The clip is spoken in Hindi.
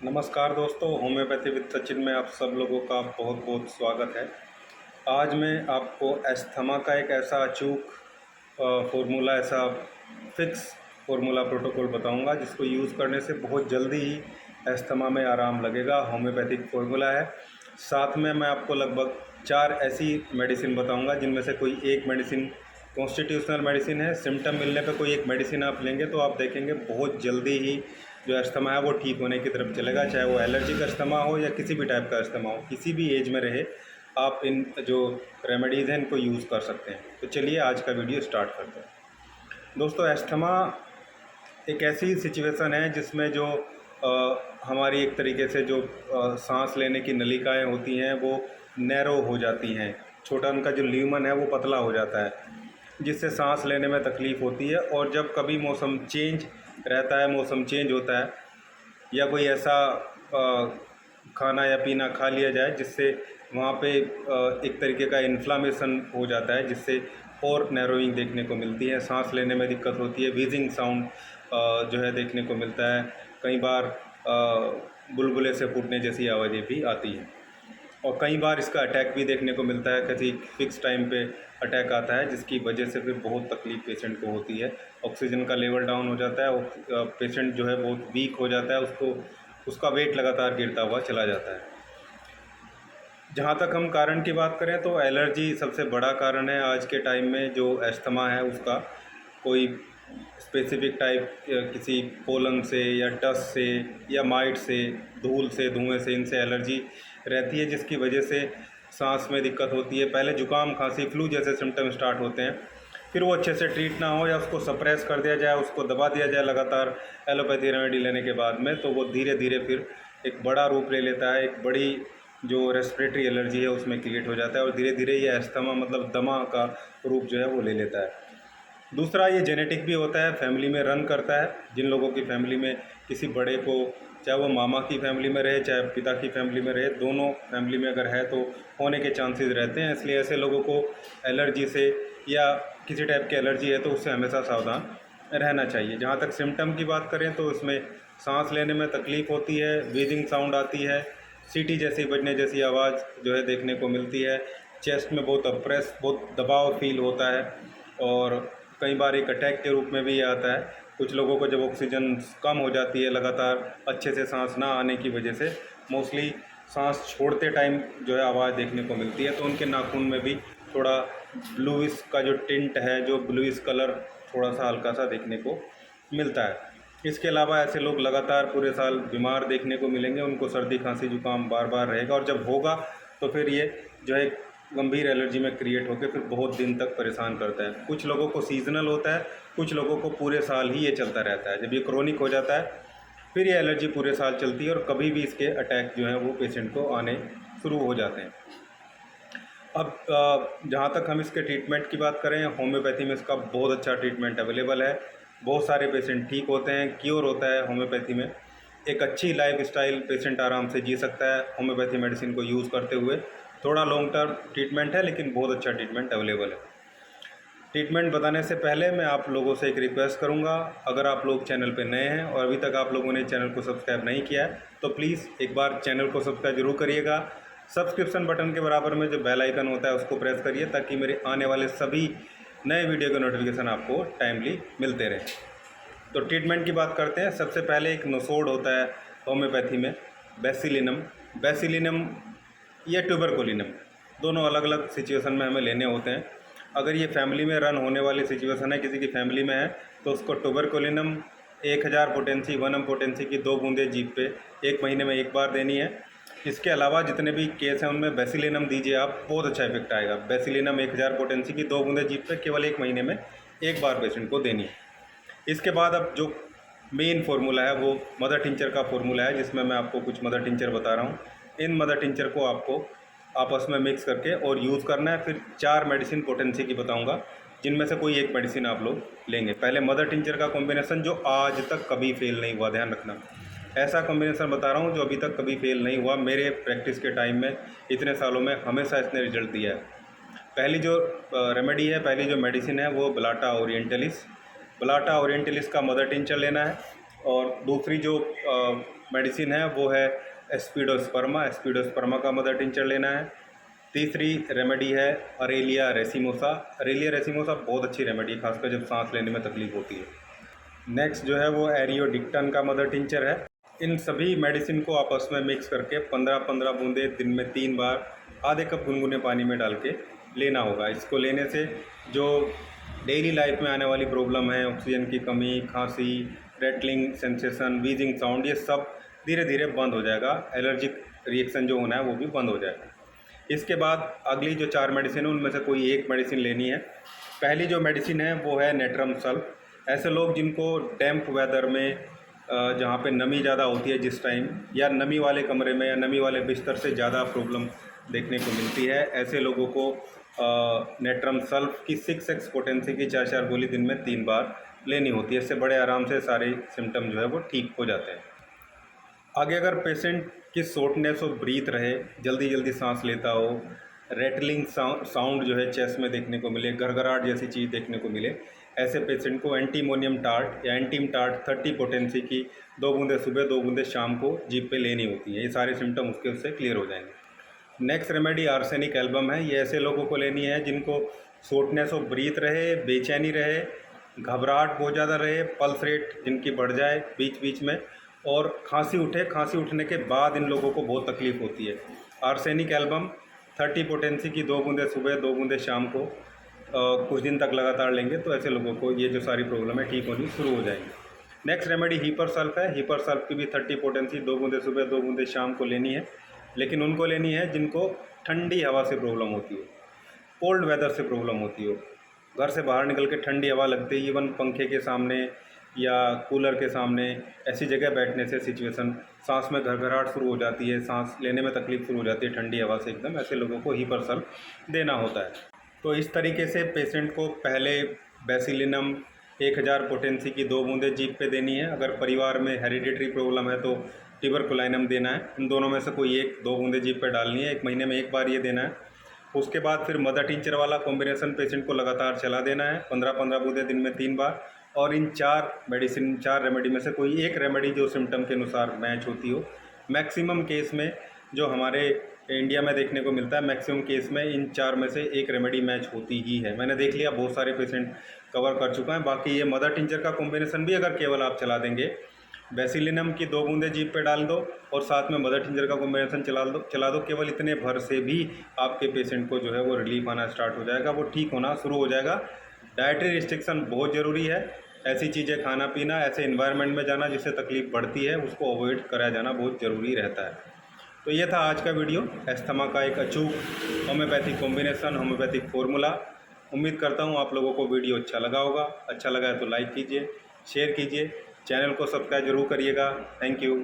नमस्कार दोस्तों, होम्योपैथी विद सचिन में आप सब लोगों का बहुत बहुत स्वागत है। आज मैं आपको अस्थमा का एक ऐसा अचूक फार्मूला, ऐसा फिक्स फार्मूला प्रोटोकॉल बताऊंगा जिसको यूज़ करने से बहुत जल्दी ही अस्थमा में आराम लगेगा। होम्योपैथिक फार्मूला है। साथ में मैं आपको लगभग 4 ऐसी मेडिसिन बताऊंगा जिनमें से कोई एक मेडिसिन कॉन्स्टिट्यूशनल मेडिसिन है। सिम्टम मिलने पे कोई एक मेडिसिन आप लेंगे तो आप देखेंगे बहुत जल्दी ही जो अस्थमा है वो ठीक होने की तरफ चलेगा। चाहे वो एलर्जिक अस्थमा हो या किसी भी टाइप का अस्थमा हो, किसी भी एज में रहे, आप इन जो रेमेडीज़ हैं इनको यूज़ कर सकते हैं। तो चलिए आज का वीडियो स्टार्ट करते हैं। दोस्तों, अस्थमा एक ऐसी सिचुएशन है जिसमें जो हमारी एक तरीके से जो सांस लेने की नलिकाएं होती हैं वो नैरो हो जाती हैं। छोटा उनका जो ल्यूमन है वो पतला हो जाता है, जिससे सांस लेने में तकलीफ़ होती है। और जब कभी मौसम चेंज रहता है, मौसम चेंज होता है, या कोई ऐसा खाना या पीना खा लिया जाए जिससे वहाँ पे एक तरीके का इन्फ्लामेशन हो जाता है, जिससे और नैरोइंग देखने को मिलती है, सांस लेने में दिक्कत होती है, व्हीजिंग साउंड जो है देखने को मिलता है। कई बार बुलबुले से फूटने जैसी आवाज़ें भी आती हैं, और कई बार इसका अटैक भी देखने को मिलता है। किसी फिक्स टाइम पे अटैक आता है जिसकी वजह से फिर बहुत तकलीफ पेशेंट को होती है। ऑक्सीजन का लेवल डाउन हो जाता है और पेशेंट जो है बहुत वीक हो जाता है, उसका वेट लगातार गिरता हुआ चला जाता है। जहाँ तक हम कारण की बात करें तो एलर्जी सबसे बड़ा कारण है आज के टाइम में। जो अस्थमा है उसका कोई स्पेसिफिक टाइप किसी पोलन से या डस्ट से या माइट से, धूल से, धुएं से, इनसे एलर्जी रहती है, जिसकी वजह से सांस में दिक्कत होती है। पहले जुकाम, खांसी, फ्लू जैसे सिम्टम स्टार्ट होते हैं, फिर वो अच्छे से ट्रीट ना हो या उसको सप्रेस कर दिया जाए, उसको दबा दिया जाए लगातार एलोपैथी रेमेडी लेने के बाद में, तो वो धीरे धीरे फिर एक बड़ा रूप ले लेता है। एक बड़ी जो रेस्पिरेटरी एलर्जी है उसमें क्रिएट हो जाता है और धीरे धीरे ये अस्थमा मतलब दमा का रूप जो है वो ले लेता है। दूसरा, ये जेनेटिक भी होता है, फैमिली में रन करता है। जिन लोगों की फैमिली में किसी बड़े को, चाहे वो मामा की फैमिली में रहे चाहे पिता की फैमिली में रहे, दोनों फैमिली में अगर है तो होने के चांसेस रहते हैं। इसलिए ऐसे लोगों को एलर्जी से या किसी टाइप की एलर्जी है तो उससे हमेशा सावधान रहना चाहिए। जहाँ तक सिम्टम की बात करें तो इसमें सांस लेने में तकलीफ़ होती है, व्हीजिंग साउंड आती है, सीटी जैसी बजने जैसी आवाज़ जो है देखने को मिलती है, चेस्ट में बहुत अप्रेस, बहुत दबाव फील होता है, और कई बार एक अटैक के रूप में भी ये आता है। कुछ लोगों को जब ऑक्सीजन कम हो जाती है, लगातार अच्छे से सांस ना आने की वजह से, मोस्टली सांस छोड़ते टाइम जो है आवाज़ देखने को मिलती है, तो उनके नाखून में भी थोड़ा ब्लूइश का जो टिंट है, जो ब्लूइश कलर थोड़ा सा हल्का सा देखने को मिलता है। इसके अलावा ऐसे लोग लगातार पूरे साल बीमार देखने को मिलेंगे, उनको सर्दी, खांसी, जुकाम बार बार रहेगा, और जब होगा तो फिर ये जो है गंभीर एलर्जी में क्रिएट होकर फिर बहुत दिन तक परेशान करता है। कुछ लोगों को सीजनल होता है, कुछ लोगों को पूरे साल ही ये चलता रहता है। जब ये क्रोनिक हो जाता है फिर ये एलर्जी पूरे साल चलती है और कभी भी इसके अटैक जो हैं वो पेशेंट को आने शुरू हो जाते हैं। अब जहाँ तक हम इसके ट्रीटमेंट की बात करें, होम्योपैथी में इसका बहुत अच्छा ट्रीटमेंट अवेलेबल है। बहुत सारे पेशेंट ठीक होते हैं, क्योर होता है होम्योपैथी में। एक अच्छी लाइफ स्टाइल पेशेंट आराम से जी सकता है होम्योपैथी मेडिसिन को यूज़ करते हुए। थोड़ा लॉन्ग टर्म ट्रीटमेंट है लेकिन बहुत अच्छा ट्रीटमेंट अवेलेबल है। ट्रीटमेंट बताने से पहले मैं आप लोगों से एक रिक्वेस्ट करूंगा, अगर आप लोग चैनल पर नए हैं और अभी तक आप लोगों ने चैनल को सब्सक्राइब नहीं किया है तो प्लीज़ एक बार चैनल को सब्सक्राइब जरूर करिएगा। सब्सक्रिप्शन बटन के बराबर में जो बेल आइकन होता है उसको प्रेस करिए ताकि मेरे आने वाले सभी नए वीडियो के नोटिफिकेशन आपको टाइमली मिलते रहें। तो ट्रीटमेंट की बात करते हैं। सबसे पहले एक नोसोड होता है होम्योपैथी में, बेसिलिनम। बेसिलिनम या ट्यूबरकुलिनम, दोनों अलग अलग सिचुएशन में हमें लेने होते हैं। अगर ये फैमिली में रन होने वाली सिचुएशन है, किसी की फैमिली में है, तो उसको ट्यूबरकुलिनम 1000 पोटेंसी 1 पोटेंसी की 2 बूंदें जीभ पे 1 महीने में 1 बार देनी है। इसके अलावा जितने भी केस हैं उनमें बेसिलिनम दीजिए आप, बहुत अच्छा इफेक्ट आएगा। बेसिलिनम 1000 पोटेंसी की 2 बूंदें जीभ पे केवल 1 महीने में 1 बार पेशेंट को देनी है। इसके बाद अब जो मेन फार्मूला है वो मदर टिंचर का फार्मूला है, जिसमें मैं आपको कुछ मदर टिंचर बता रहा हूँ। इन मदर टिंचर को आपको आपस में मिक्स करके और यूज़ करना है। फिर 4 मेडिसिन पोटेंसी की बताऊंगा, जिनमें से कोई एक मेडिसिन आप लोग लेंगे। पहले मदर टिंचर का कॉम्बिनेशन जो आज तक कभी फेल नहीं हुआ, ध्यान रखना, ऐसा कॉम्बिनेशन बता रहा हूँ जो अभी तक कभी फेल नहीं हुआ। मेरे प्रैक्टिस के टाइम में, इतने सालों में, हमेशा इसने रिजल्ट दिया है। पहली जो रेमेडी है, पहली जो मेडिसिन है वो ब्लाटा ओरिएंटलिस। ब्लाटा ओरिएंटलिस का मदर टिंचर लेना है। और दूसरी जो मेडिसिन है वो है एस्पिडोस्पर्मा का मदर टिंचर लेना है। तीसरी रेमेडी है अरेलिया रेसिमोसा। अरेलिया रेसिमोसा बहुत अच्छी रेमेडी है, खासकर जब सांस लेने में तकलीफ होती है। नेक्स्ट जो है वो एरियोडिक्टन का मदर टिंचर है। इन सभी मेडिसिन को आपस में मिक्स करके 15-15 बूंदे दिन में 3 बार आधे कप गुनगुने पानी में डाल के लेना होगा। इसको लेने से जो डेली लाइफ में आने वाली प्रॉब्लम है, ऑक्सीजन की कमी, खांसी, रेटलिंग सेंसेशन, वीजिंग साउंड, ये सब धीरे धीरे बंद हो जाएगा। एलर्जिक रिएक्शन जो होना है वो भी बंद हो जाएगा। इसके बाद अगली जो 4 मेडिसिन है उनमें से कोई एक मेडिसिन लेनी है। पहली जो मेडिसिन है वो है नेट्रम सल्फ। ऐसे लोग जिनको डैम्प वेदर में जहाँ पे नमी ज़्यादा होती है जिस टाइम, या नमी वाले कमरे में या नमी वाले बिस्तर से ज़्यादा प्रॉब्लम देखने को मिलती है, ऐसे लोगों को नेट्रम सल्फ की 6x पोटेंसी की 4-4 गोली दिन में 3 बार लेनी होती है। इससे बड़े आराम से सारे सिम्टम जो है वो ठीक हो जाते हैं। आगे अगर पेशेंट की शॉर्टनेस ऑफ ब्रीथ रहे, जल्दी जल्दी सांस लेता हो, रेटलिंग साउंड जो है चेस्ट में देखने को मिले, गड़गड़ाहट जैसी चीज़ देखने को मिले, ऐसे पेशेंट को एंटीमोनियम टार्ट या एंटीम टार्ट 30 पोटेंसी की 2 बूंदे सुबह 2 बूंदे शाम को जीभ पे लेनी होती है। ये सारे सिम्टम उससे क्लियर हो जाएंगे। नेक्स्ट रेमेडी आर्सेनिक एल्बम है। ये ऐसे लोगों को लेनी है जिनको शॉर्टनेस ऑफ ब्रीथ रहे, बेचैनी रहे, घबराहट बहुत ज़्यादा रहे, पल्स रेट जिनकी बढ़ जाए बीच बीच में, और खांसी उठे। खांसी उठने के बाद इन लोगों को बहुत तकलीफ़ होती है। आर्सेनिक एल्बम 30 पोटेंसी की 2 बूंदे सुबह 2 बूंदे शाम को कुछ दिन तक लगातार लेंगे तो ऐसे लोगों को ये जो सारी प्रॉब्लम है ठीक होनी शुरू हो जाएंगी। नेक्स्ट रेमेडी हीपर सल्फ है। हीपर सल्फ की भी 30 पोटेंसी 2 बूंदे सुबह 2 बूंदे शाम को लेनी है, लेकिन उनको लेनी है जिनको ठंडी हवा से प्रॉब्लम होती हो, कोल्ड वेदर से प्रॉब्लम होती हो। घर से बाहर निकल के ठंडी हवा लगते ही इवन पंखे के सामने या कूलर के सामने ऐसी जगह बैठने से सिचुएशन सांस में घरघराहट शुरू हो जाती है, सांस लेने में तकलीफ शुरू हो जाती है ठंडी हवा से एकदम। ऐसे लोगों को हीपर सल्फ देना होता है। तो इस तरीके से पेशेंट को पहले बेसिलिनम 1000 पोटेंसी की 2 बूंदे जीभ पे देनी है। अगर परिवार में हेरिडिटरी प्रॉब्लम है तो ट्यूबरकुलाइनम देना है। इन दोनों में से कोई एक 2 बूंदे जीभ पे डालनी है। 1 महीने में 1 बार ये देना है। उसके बाद फिर मदर टिंचर वाला कॉम्बिनेशन पेशेंट को लगातार चला देना है 15-15 बूंदे दिन में 3 बार। और इन 4 रेमेडी में से कोई एक रेमेडी जो सिम्टम के अनुसार मैच होती हो। मैक्सिमम केस में जो हमारे इंडिया में देखने को मिलता है, मैक्सिमम केस में इन 4 में से एक रेमेडी मैच होती ही है। मैंने देख लिया, बहुत सारे पेशेंट कवर कर चुका है। बाकी ये मदर टिंचर का कॉम्बिनेशन भी अगर केवल आप चला देंगे, बेसिलिनम की 2 बूंदे जीभ पे डाल दो और साथ में मदर टिंचर का कॉम्बिनेशन चला दो, केवल इतने भर से भी आपके पेशेंट को जो है वो रिलीफ आना स्टार्ट हो जाएगा, वो ठीक होना शुरू हो जाएगा। डाइटरी रिस्ट्रिक्शन बहुत ज़रूरी है। ऐसी चीज़ें खाना पीना, ऐसे इन्वायरमेंट में जाना जिससे तकलीफ बढ़ती है, उसको अवॉइड करा जाना बहुत ज़रूरी रहता है। तो ये था आज का वीडियो, एस्थमा का एक अचूक होम्योपैथिक कॉम्बिनेशन, होम्योपैथिक फार्मूला। उम्मीद करता हूँ आप लोगों को वीडियो अच्छा लगा होगा। अच्छा लगा है तो लाइक कीजिए, शेयर कीजिए, चैनल को सब्सक्राइब जरूर करिएगा। Thank you.